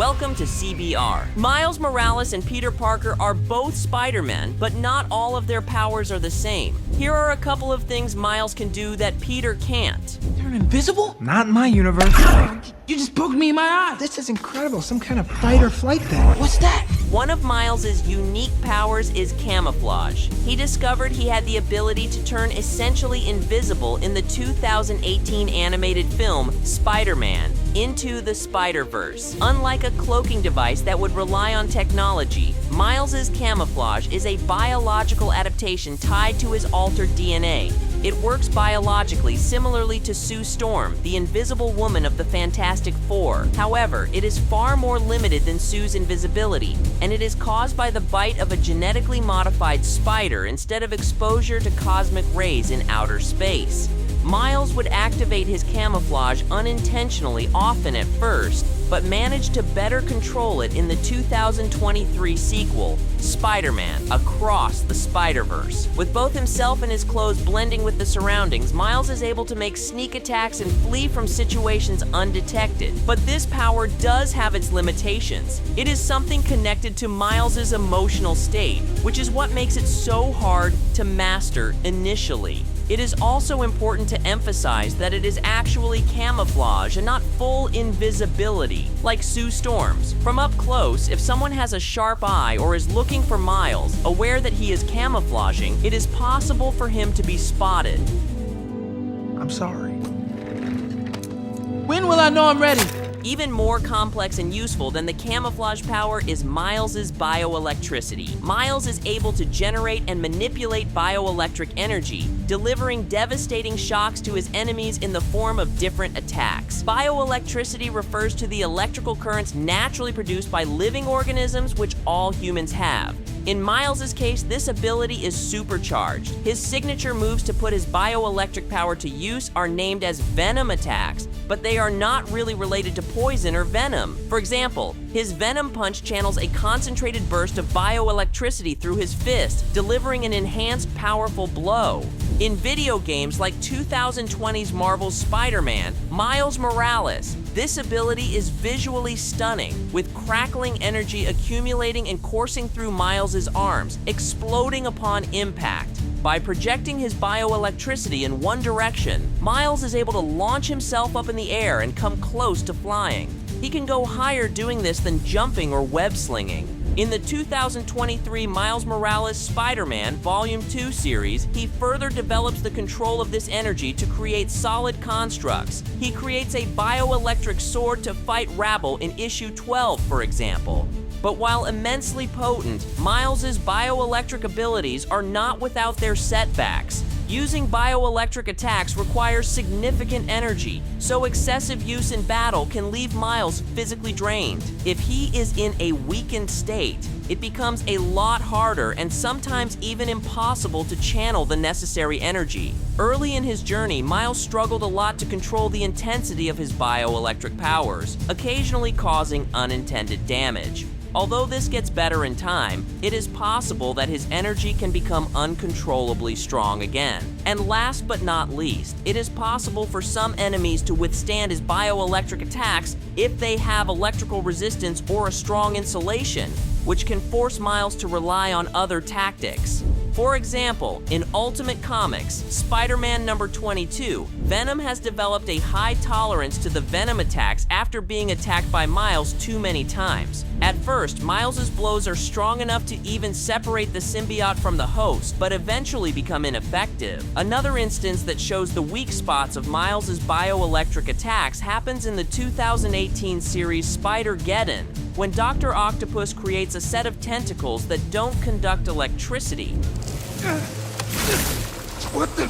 Welcome to CBR. Miles Morales and Peter Parker are both Spider-Man, but not all of their powers are the same. Here are a couple of things Miles can do that Peter can't. Turn invisible? Not in my universe. You just poked me in my eye. This is incredible. Some kind of fight or flight thing. What's that? One of Miles's unique powers is camouflage. He discovered he had the ability to turn essentially invisible in the 2018 animated film Spider-Man into the Spider-Verse. Unlike a cloaking device that would rely on technology, Miles's camouflage is a biological adaptation tied to his altered DNA. It works biologically, similarly to Sue Storm, the Invisible Woman of the Fantastic Four. However, it is far more limited than Sue's invisibility, and it is caused by the bite of a genetically modified spider instead of exposure to cosmic rays in outer space. Miles would activate his camouflage unintentionally often at first, but managed to better control it in the 2023 sequel, Spider-Man: Across the Spider-Verse. With both himself and his clothes blending with the surroundings, Miles is able to make sneak attacks and flee from situations undetected. But this power does have its limitations. It is something connected to Miles's emotional state, which is what makes it so hard to master initially. It is also important to emphasize that it is actually camouflage and not full invisibility, like Sue Storm's. From up close, if someone has a sharp eye or is looking for Miles, aware that he is camouflaging, it is possible for him to be spotted. I'm sorry. When will I know I'm ready? Even more complex and useful than the camouflage power is Miles's bioelectricity. Miles is able to generate and manipulate bioelectric energy, delivering devastating shocks to his enemies in the form of different attacks. Bioelectricity refers to the electrical currents naturally produced by living organisms, which all humans have. In Miles's case, this ability is supercharged. His signature moves to put his bioelectric power to use are named as Venom attacks, but they are not really related to poison or venom. For example, his Venom Punch channels a concentrated burst of bioelectricity through his fist, delivering an enhanced, powerful blow. In video games like 2020's Marvel's Spider-Man, Miles Morales, this ability is visually stunning, with crackling energy accumulating and coursing through Miles's arms, exploding upon impact. By projecting his bioelectricity in one direction, Miles is able to launch himself up in the air and come close to flying. He can go higher doing this than jumping or web-slinging. In the 2023 Miles Morales Spider-Man Volume 2 series, he further develops the control of this energy to create solid constructs. He creates a bioelectric sword to fight Rabble in issue 12, for example. But while immensely potent, Miles's bioelectric abilities are not without their setbacks. Using bioelectric attacks requires significant energy, so excessive use in battle can leave Miles physically drained. If he is in a weakened state, it becomes a lot harder and sometimes even impossible to channel the necessary energy. Early in his journey, Miles struggled a lot to control the intensity of his bioelectric powers, occasionally causing unintended damage. Although this gets better in time, it is possible that his energy can become uncontrollably strong again. And last but not least, it is possible for some enemies to withstand his bioelectric attacks if they have electrical resistance or a strong insulation, which can force Miles to rely on other tactics. For example, in Ultimate Comics, Spider-Man number 22, Venom has developed a high tolerance to the Venom attacks after being attacked by Miles too many times. At first, Miles's blows are strong enough to even separate the symbiote from the host, but eventually become ineffective. Another instance that shows the weak spots of Miles's bioelectric attacks happens in the 2018 series Spider-Geddon, when Dr. Octopus creates a set of tentacles that don't conduct electricity. What the?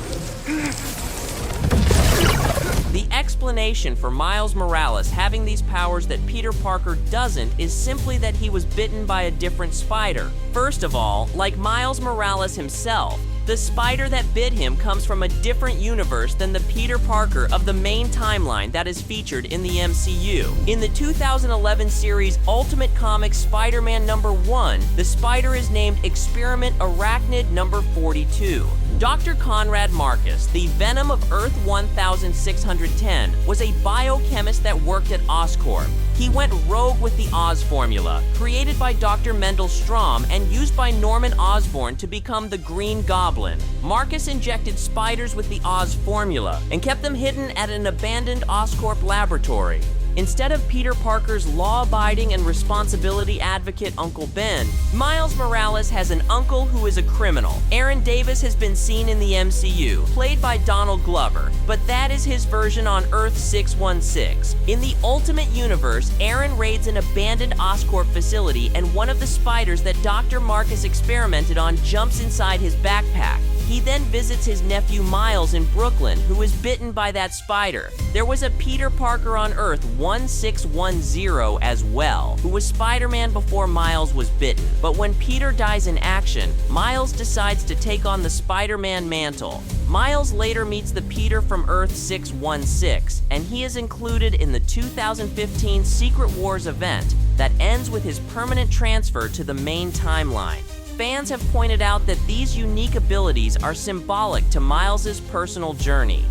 The explanation for Miles Morales having these powers that Peter Parker doesn't is simply that he was bitten by a different spider. First of all, like Miles Morales himself, The spider that bit him comes from a different universe than the Peter Parker of the main timeline that is featured in the MCU. In the 2011 series Ultimate Comics Spider-Man #1, the spider is named Experiment Arachnid number 42. Dr. Conrad Marcus, the Venom of Earth 1610, was a biochemist that worked at Oscorp. He went rogue with the Oz formula, created by Dr. Mendel Stromm and used by Norman Osborn to become the Green Goblin. Marcus injected spiders with the Oz formula and kept them hidden at an abandoned Oscorp laboratory. Instead of Peter Parker's law-abiding and responsibility advocate Uncle Ben, Miles Morales has an uncle who is a criminal. Aaron Davis has been seen in the MCU, played by Donald Glover, but that is his version on Earth 616. In the Ultimate Universe, Aaron raids an abandoned Oscorp facility and one of the spiders that Dr. Marcus experimented on jumps inside his backpack. He then visits his nephew Miles in Brooklyn, who is bitten by that spider. There was a Peter Parker on Earth 1610 as well, who was Spider-Man before Miles was bitten. But when Peter dies in action, Miles decides to take on the Spider-Man mantle. Miles later meets the Peter from Earth 616, and he is included in the 2015 Secret Wars event that ends with his permanent transfer to the main timeline. Fans have pointed out that these unique abilities are symbolic to Miles' personal journey.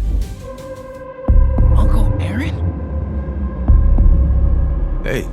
Uncle Aaron? Hey.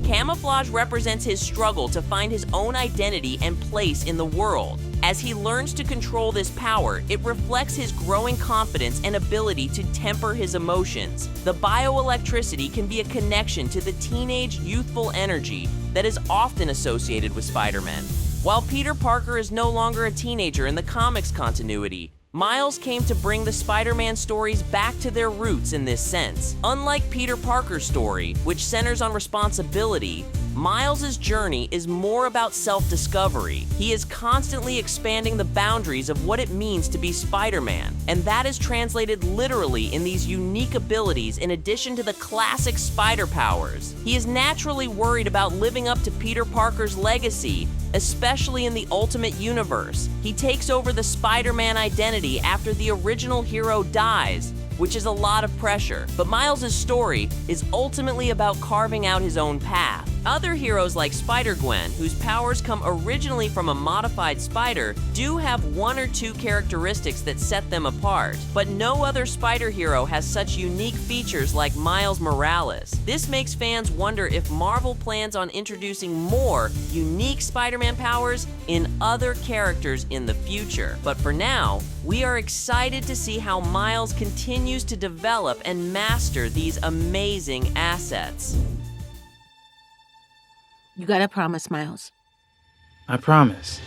Camouflage represents his struggle to find his own identity and place in the world. As he learns to control this power, it reflects his growing confidence and ability to temper his emotions. The bioelectricity can be a connection to the teenage, youthful energy that is often associated with Spider-Man. While Peter Parker is no longer a teenager in the comics continuity, Miles came to bring the Spider-Man stories back to their roots in this sense. Unlike Peter Parker's story, which centers on responsibility, Miles' journey is more about self-discovery. He is constantly expanding the boundaries of what it means to be Spider-Man, and that is translated literally in these unique abilities in addition to the classic spider powers. He is naturally worried about living up to Peter Parker's legacy, especially in the Ultimate Universe. He takes over the Spider-Man identity after the original hero dies, which is a lot of pressure. But Miles' story is ultimately about carving out his own path. Other heroes like Spider-Gwen, whose powers come originally from a modified spider, do have one or two characteristics that set them apart. But no other spider hero has such unique features like Miles Morales. This makes fans wonder if Marvel plans on introducing more unique Spider-Man powers in other characters in the future. But for now, we are excited to see how Miles continues to develop and master these amazing assets. You gotta promise, Miles. I promise.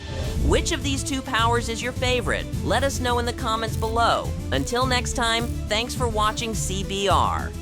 Which of these two powers is your favorite? Let us know in the comments below. Until next time, thanks for watching CBR.